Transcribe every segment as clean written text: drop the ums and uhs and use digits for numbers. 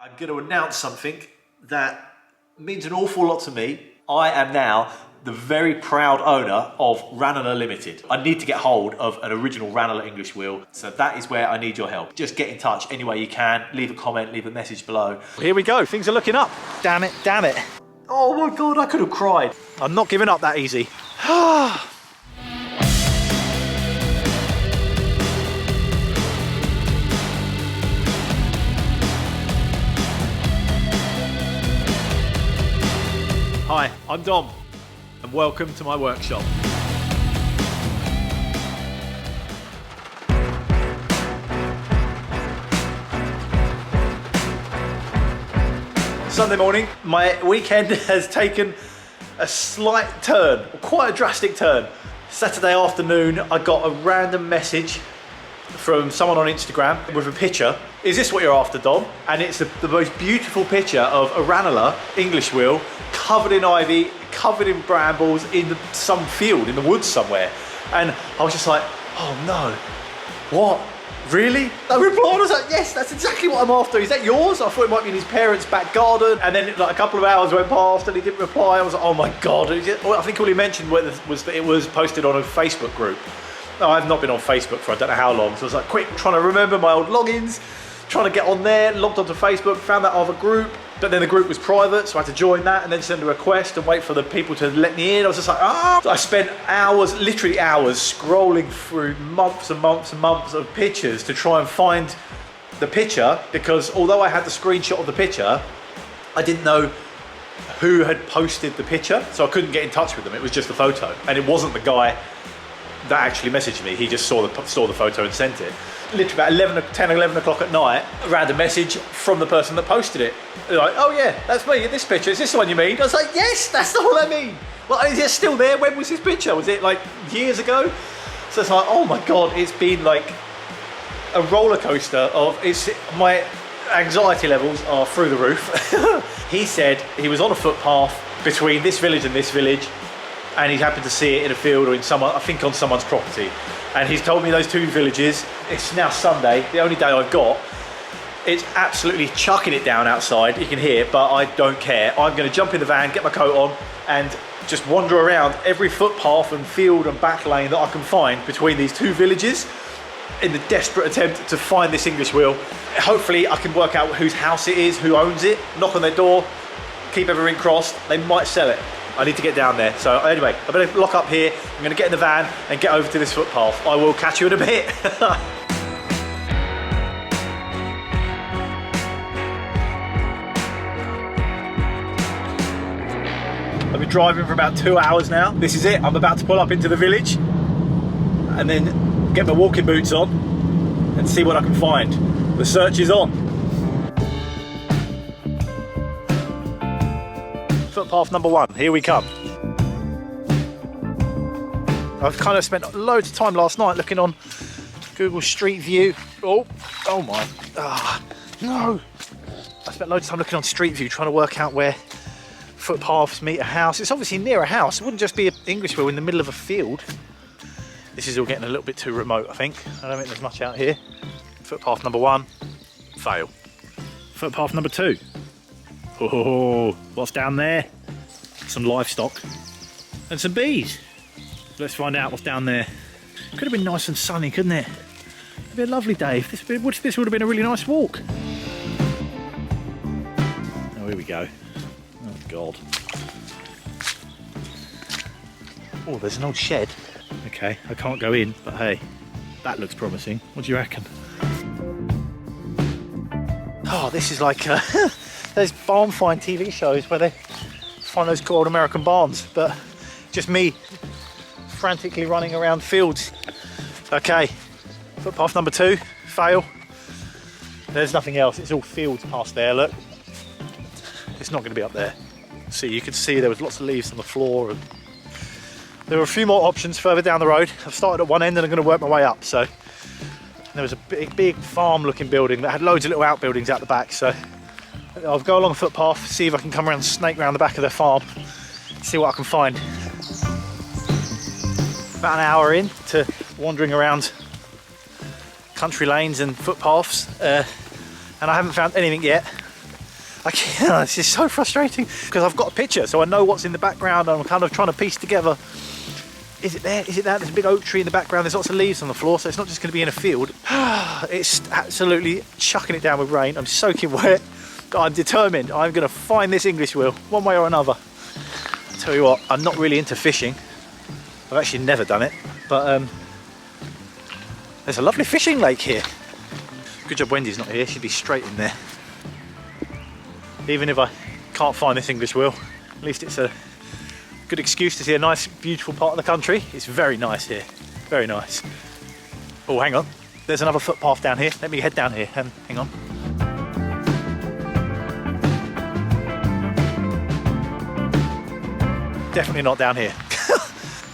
I'm going to announce something that means an awful lot to me. I am now the very proud owner of Ranalah Limited. I need to get hold of an original Ranalah English wheel, so that is where I need your help. Just get in touch any way you can, leave a comment, leave a message below. Here we go, things are looking up. Damn it, damn it. Oh my God, I could have cried. I'm not giving up that easy. Hi, I'm Dom, and welcome to my workshop. Sunday morning, my weekend has taken a slight turn, quite a drastic turn. Saturday afternoon, I got a random message from someone on Instagram with a picture. Is this what you're after, Dom? And it's the most beautiful picture of a Ranalah English wheel, covered in ivy, covered in brambles, in some field, in the woods somewhere. And I was just like, oh no, what? Really? I replied, I was like, yes, that's exactly what I'm after. Is that yours? I thought it might be in his parents' back garden. And then like a couple of hours went past and he didn't reply. I was like, oh my God. I think all he mentioned was that it was posted on a Facebook group. No, I've not been on Facebook for I don't know how long. So I was like, quick, trying to remember my old logins, trying to get on there, logged onto Facebook, found that other group. But then the group was private, so I had to join that and then send a request and wait for the people to let me in. I was just like, ah! So I spent hours, literally hours, scrolling through months and months and months of pictures to try and find the picture, because although I had the screenshot of the picture, I didn't know who had posted the picture, so I couldn't get in touch with them. It was just the photo, and it wasn't the guy that actually messaged me. He just saw the photo and sent it. Literally about 10 or 11 o'clock at night, I had a message from the person that posted it. They're like, oh yeah, that's me in this picture. Is this the one you mean? I was like, yes, that's the one I mean. Well, is it still there? When was this picture? Was it like years ago? So it's like, oh my God, it's been like a roller coaster my anxiety levels are through the roof. He said he was on a footpath between this village and this village, and he happened to see it in a field or in I think on someone's property. And he's told me those two villages. It's now Sunday, the only day I've got. It's absolutely chucking it down outside, you can hear, but I don't care. I'm gonna jump in the van, get my coat on, and just wander around every footpath and field and back lane that I can find between these two villages in the desperate attempt to find this English wheel. Hopefully I can work out whose house it is, who owns it, knock on their door, keep everything crossed. They might sell it. I need to get down there. So anyway, I better lock up here. I'm gonna get in the van and get over to this footpath. I will catch you in a bit. I've been driving for about 2 hours now. This is it. I'm about to pull up into the village and then get my walking boots on and see what I can find. The search is on. Footpath number 1, here we come. I've kind of spent loads of time last night looking on Google Street View. Oh my, no. I spent loads of time looking on Street View trying to work out where footpaths meet a house. It's obviously near a house. It wouldn't just be an English wheel in the middle of a field. This is all getting a little bit too remote, I think. I don't think there's much out here. Footpath number 1, fail. Footpath number 2. Oh, what's down there? Some livestock and some bees. Let's find out what's down there. Could have been nice and sunny, couldn't it? It'd be a lovely day. This would have been a really nice walk. Oh, here we go. Oh God. Oh, there's an old shed. Okay, I can't go in, but hey, that looks promising. What do you reckon? Oh, this is like those barn find TV shows where they find those cool old American barns, but just me frantically running around fields. Okay, footpath number 2, fail. There's nothing else, it's all fields past there, look. It's not going to be up there. See, you could see there was lots of leaves on the floor, and there were a few more options further down the road. I've started at one end and I'm going to work my way up. So there was a big farm looking building that had loads of little outbuildings out the back, so I'll go along a footpath, see if I can come around and snake around the back of their farm, see what I can find. About an hour in to wandering around country lanes and footpaths, and I haven't found anything yet. It's just so frustrating because I've got a picture, so I know what's in the background. And I'm kind of trying to piece together. Is it there? Is it that? There's a big oak tree in the background. There's lots of leaves on the floor, so it's not just going to be in a field. It's absolutely chucking it down with rain. I'm soaking wet. But I'm determined. I'm going to find this English wheel one way or another. I'll tell you what, I'm not really into fishing. I've actually never done it, but there's a lovely fishing lake here. Good job Wendy's not here. She'd be straight in there. Even if I can't find this English wheel, at least it's a good excuse to see a nice, beautiful part of the country. It's very nice here, very nice. Oh, hang on, there's another footpath down here. Let me head down here, hang on. Definitely not down here.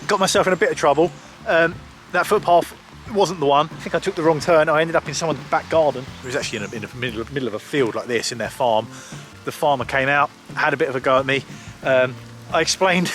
Got myself in a bit of trouble. That footpath wasn't the one. I think I took the wrong turn. I ended up in someone's back garden. It was actually in the middle of a field like this in their farm. The farmer came out, had a bit of a go at me. I explained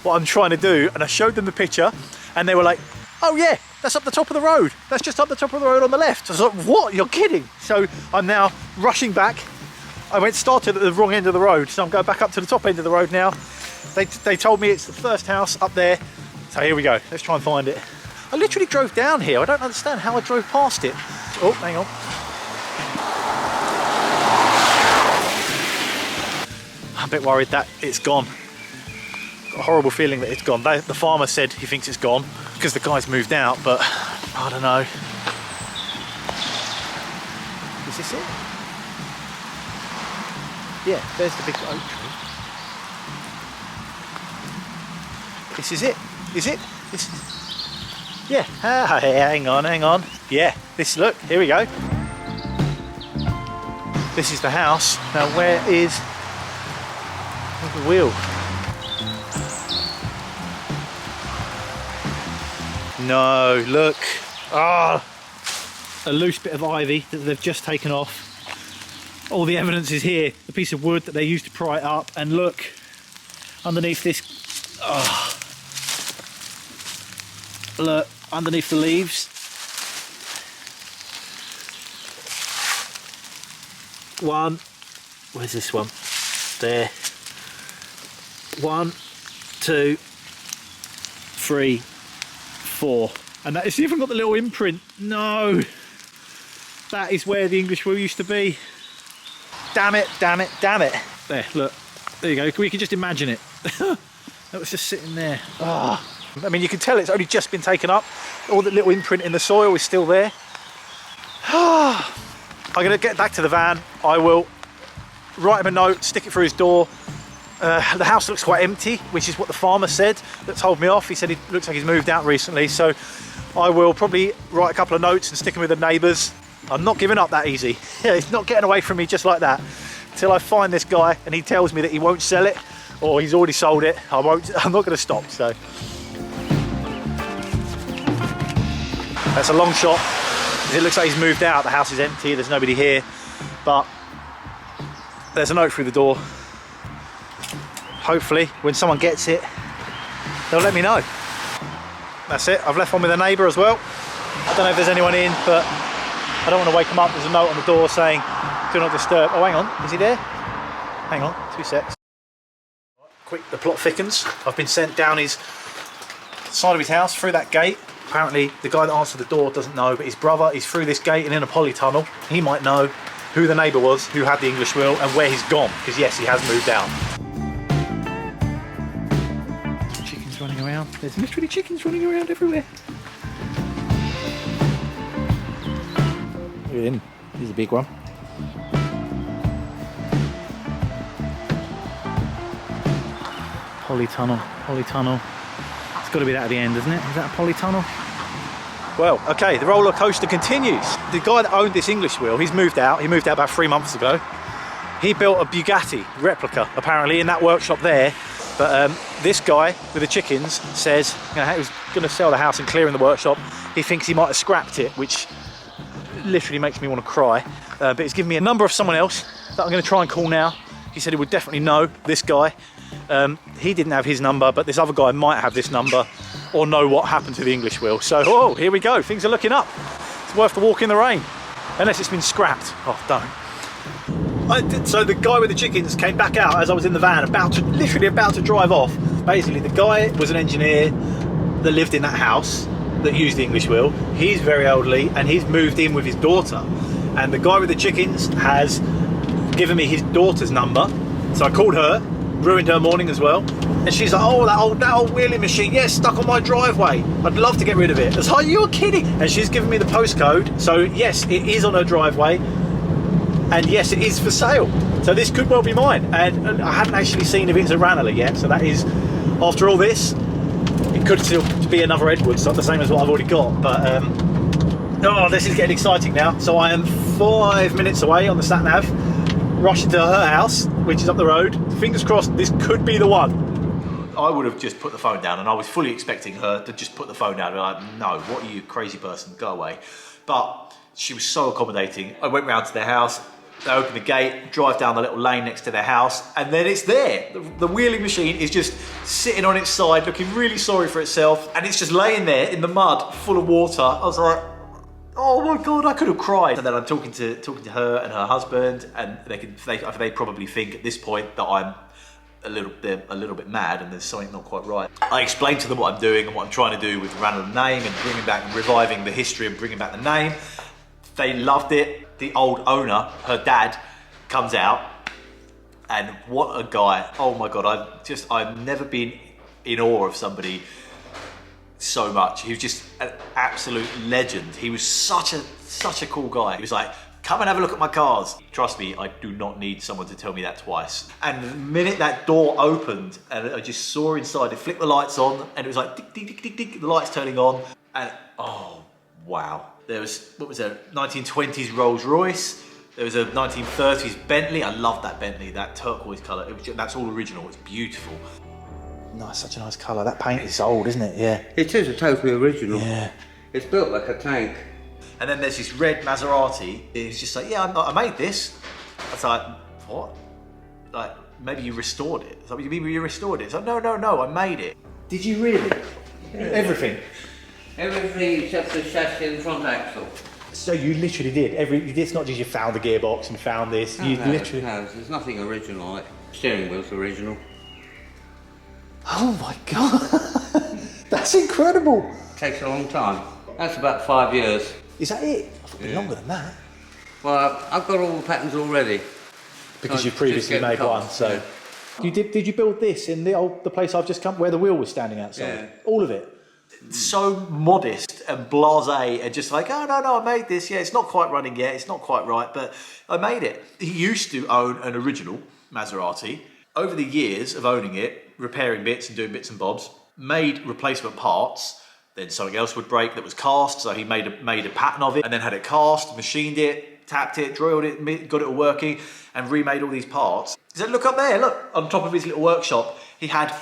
what I'm trying to do and I showed them the picture and they were like, oh yeah, that's up the top of the road. That's just up the top of the road on the left. I was like, what? You're kidding? So I'm now rushing back. I started at the wrong end of the road, so I'm going back up to the top end of the road now. They told me it's the first house up there. So here we go. Let's try and find it. I literally drove down here. I don't understand how I drove past it. Oh, hang on. I'm a bit worried that it's gone. Got a horrible feeling that it's gone. The farmer said he thinks it's gone because the guy's moved out, but I don't know. Is this it? Yeah, there's the big oak tree. This is it. Is it? This is... Yeah. Ah, hang on. Yeah, this, look, here we go. This is the house. Now where's the wheel? No, look. Ah, a loose bit of ivy that they've just taken off. All the evidence is here. The piece of wood that they used to pry it up, and look underneath this. Oh, look underneath the leaves. One. Where's this one? There. 1, 2, 3, 4. And that, it's even got the little imprint. No. That is where the English wheel used to be. Damn it, damn it, damn it. There, look. There you go. We can just imagine it. That was just sitting there. Oh. I mean, you can tell it's only just been taken up. All the little imprint in the soil is still there. I'm going to get back to the van. I will write him a note, stick it through his door. The house looks quite empty, which is what the farmer said that told me off. He said it looks like he's moved out recently, so I will probably write a couple of notes and stick them with the neighbours. I'm not giving up that easy. He's not getting away from me just like that. Until I find this guy and he tells me that he won't sell it or he's already sold it, I'm not going to stop. So that's a long shot. It looks like he's moved out. The house is empty. There's nobody here, but there's a note through the door. Hopefully when someone gets it, they'll let me know. That's it. I've left one with a neighbour as well. I don't know if there's anyone in, but I don't want to wake them up. There's a note on the door saying do not disturb. Oh, hang on, is he there? Hang on, 2 secs. Quick, the plot thickens. I've been sent down his side of his house through that gate. Apparently the guy that answered the door doesn't know, but his brother is through this gate and in a polytunnel. He might know who the neighbour was who had the English wheel and where he's gone, because yes, he has moved out. Chickens running around. There's literally chickens running around everywhere. Look at him. He's a big one. Polytunnel, polytunnel. It's got to be that at the end, isn't it? Is that a polytunnel? Well, okay, the roller coaster continues. The guy that owned this English wheel, he's moved out. He moved out about 3 months ago. He built a Bugatti replica, apparently, in that workshop there. But this guy with the chickens says he was going to sell the house and clear in the workshop. He thinks he might have scrapped it, which literally makes me want to cry. But he's given me a number of someone else that I'm going to try and call now. He said he would definitely know this guy. He didn't have his number, but this other guy might have this number or know what happened to the English wheel. So, oh, here we go. Things are looking up. It's worth the walk in the rain, unless it's been scrapped. Oh, don't. So the guy with the chickens came back out as I was in the van, literally about to drive off. Basically, the guy was an engineer that lived in that house that used the English wheel. He's very elderly and he's moved in with his daughter. And the guy with the chickens has given me his daughter's number. So I called her, ruined her morning as well. And she's like, oh, that old wheeling machine, yeah, stuck on my driveway. I'd love to get rid of it. I was like, you're kidding. And she's given me the postcode. So yes, it is on her driveway. And yes, it is for sale. So this could well be mine. And I haven't actually seen if it's a Ranalah yet. So that is, after all this, it could still be another Edwards, not the same as what I've already got. But, oh, this is getting exciting now. So I am 5 minutes away on the sat nav, rushing to her house, which is up the road. Fingers crossed, this could be the one. I would have just put the phone down, and I was fully expecting her to just put the phone down. And I'm like, no, what are you, crazy person? Go away. But she was so accommodating. I went round to their house. They open the gate, drive down the little lane next to their house, and then it's there. The wheeling machine is just sitting on its side, looking really sorry for itself, and it's just laying there in the mud, full of water. I was like, oh my God, I could have cried. And then I'm talking to her and her husband, and they probably think at this point that I'm a little bit mad and there's something not quite right. I explained to them what I'm doing and what I'm trying to do with the Ranalah name and bringing back and reviving the history and bringing back the name. They loved it. The old owner, her dad, comes out, and what a guy. Oh my God, I've never been in awe of somebody so much. He was just an absolute legend. He was such a cool guy. He was like, come and have a look at my cars. Trust me, I do not need someone to tell me that twice. And the minute that door opened and I just saw inside, it flicked the lights on and it was like, tick, tick, tick, tick, tick, the lights turning on. And oh, wow. There was, what was there, 1920s Rolls Royce. There was a 1930s Bentley. I love that Bentley, that turquoise colour. That's all original, it's beautiful. Nice, such a nice colour. That paint is old, isn't it? Yeah. It is a totally original. Yeah. It's built like a tank. And then there's this red Maserati. It's just like, yeah, I made this. I was like, what? Like, maybe you restored it. So you mean you restored it? So no, I made it. Did you really? Yeah. Everything? Everything except the chassis and front axle. So you literally did it's not just you found the gearbox and found this. No, literally. No, there's nothing original. Like steering wheel's original. Oh my God, that's incredible. Takes a long time. That's about 5 years. Is that it? I thought it'd be longer than that. Well, I've got all the patterns already. Because so you previously made one, so. Yeah. Did you build this in the place I've just come, where the wheel was standing outside? Yeah. All of it? So modest and blasé and just like, oh no, I made this. Yeah, it's not quite running yet. It's not quite right, but I made it. He used to own an original Maserati. Over the years of owning it, repairing bits and doing bits and bobs, made replacement parts. Then something else would break that was cast, so he made a pattern of it and then had it cast, machined it, tapped it, drilled it, got it all working, and remade all these parts. He said, look up there, look, on top of his little workshop, he had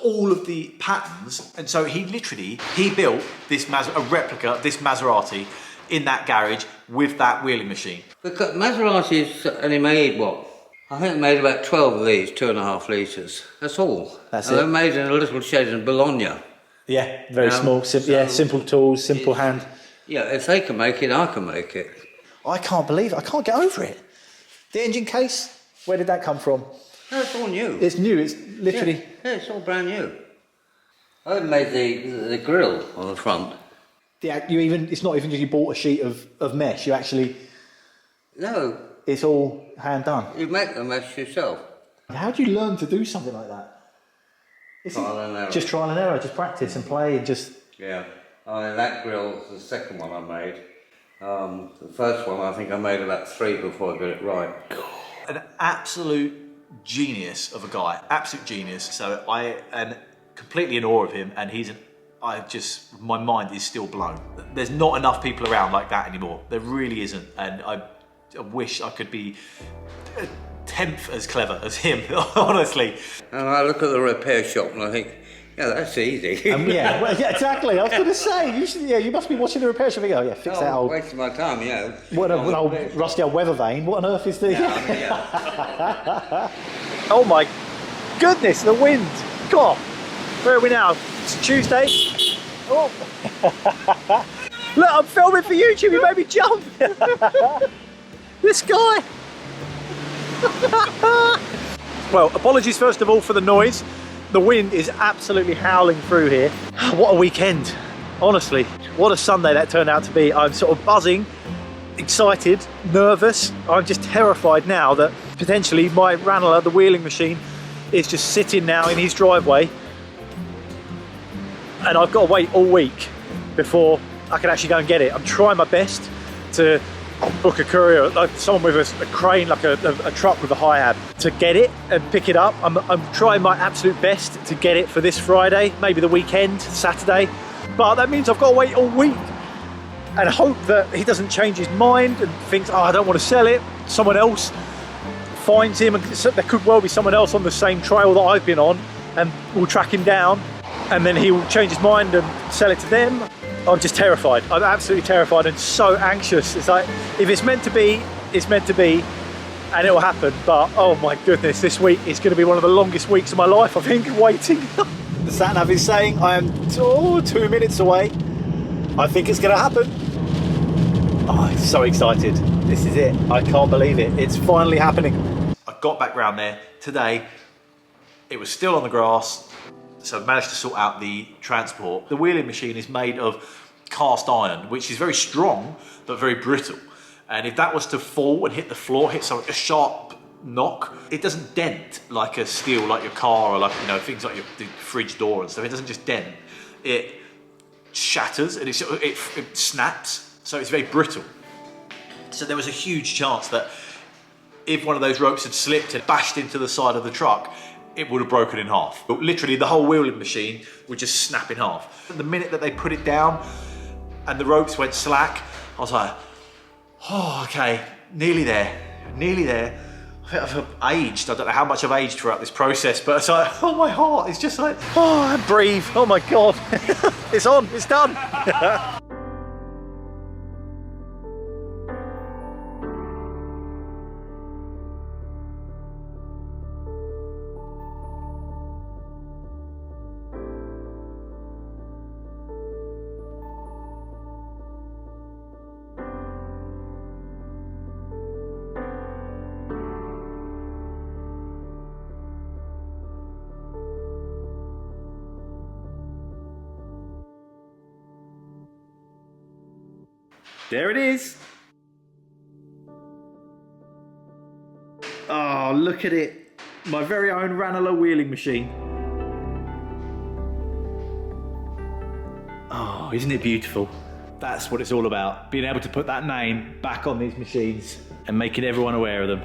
all of the patterns, and so he built this a replica of this Maserati in that garage with that wheeling machine. Because Maseratis only made what? I think they made about 12 of these, 2.5 litres. That's all. That's and it. They're made in a little shed in Bologna. Yeah, very small, simple tools, simple hand. Yeah, if they can make it, I can make it. I can't believe it, I can't get over it. The engine case, where did that come from? No, it's all new. It's new, it's literally... Yeah, it's all brand new. I made the grille on the front. Yeah, it's not even just you bought a sheet of mesh, you actually... No. It's all hand done. You make the mesh yourself. How do you learn to do something like that? Trial and error. Just trial and error, just practice and play and just... Yeah. That grille was the second one I made. The first one I think I made about 3 before I got it right. An absolute genius of a guy, absolute genius. So I am completely in awe of him, and my mind is still blown. There's not enough people around like that anymore. There really isn't, and I wish I could be a tenth as clever as him, honestly. And I look at the repair shop and I think, yeah, that's easy. Yeah, exactly. I was going to say, you must be watching the repair shop and go, fix that old... wasting my time, yeah. What an old rusty old weather vane. What on earth is this? Yeah. Oh my goodness, the wind. God, where are we now? It's Tuesday. Oh. Look, I'm filming for YouTube. You made me jump. This guy. Well, apologies first of all for the noise. The wind is absolutely howling through here. What a weekend. Honestly, what a Sunday that turned out to be. I'm sort of buzzing, excited, nervous. I'm just terrified now that potentially my Ranalah, the wheeling machine, is just sitting now in his driveway, and I've got to wait all week before I can actually go and get it. I'm trying my best to book a courier, like someone with a crane, like a truck with a high-ab, to get it and pick it up. I'm trying my absolute best to get it for this Friday, maybe the weekend, Saturday. But that means I've got to wait all week and hope that he doesn't change his mind and thinks, oh, I don't want to sell it. Someone else finds him, and there could well be someone else on the same trail that I've been on, and we'll track him down, and then he will change his mind and sell it to them. I'm just terrified. I'm absolutely terrified and so anxious. It's like, if it's meant to be, it's meant to be, and it will happen. But oh my goodness, this week is going to be one of the longest weeks of my life, I think, waiting. The sat-nav is saying I am 2 minutes away. I think it's going to happen. Oh, I'm so excited. This is it. I can't believe it. It's finally happening. I got back round there today. It was still on the grass, so I managed to sort out the transport. The wheeling machine is made of cast iron, which is very strong, but very brittle. And if that was to fall and hit the floor, hit a sharp knock, it doesn't dent like a steel, like your car, or like, you know, things like the fridge door and stuff. It doesn't just dent, it shatters and it snaps, so it's very brittle. So there was a huge chance that if one of those ropes had slipped and bashed into the side of the truck, it would have broken in half. But literally the whole wheeling machine would just snap in half. The minute that they put it down and the ropes went slack, I was like, oh, okay, nearly there, nearly there. I've aged. I don't know how much I've aged throughout this process, but it's like, oh, my heart is just like, oh, I breathe. Oh my God, it's on, it's done. There it is. Oh, look at it. My very own Ranalah wheeling machine. Oh, isn't it beautiful? That's what it's all about. Being able to put that name back on these machines and making everyone aware of them.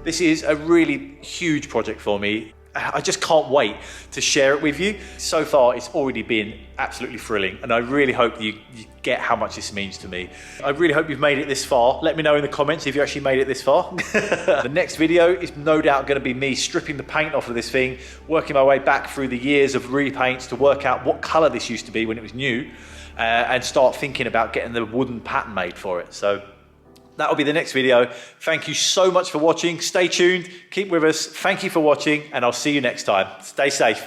This is a really huge project for me. I just can't wait to share it with you. So far, it's already been absolutely thrilling, and I really hope you get how much this means to me. I really hope you've made it this far. Let me know in the comments if you actually made it this far. The next video is no doubt going to be me stripping the paint off of this thing, working my way back through the years of repaints to work out what colour this used to be when it was new, and start thinking about getting the wooden pattern made for it. So that'll be the next video. Thank you so much for watching. Stay tuned, keep with us. Thank you for watching, and I'll see you next time. Stay safe.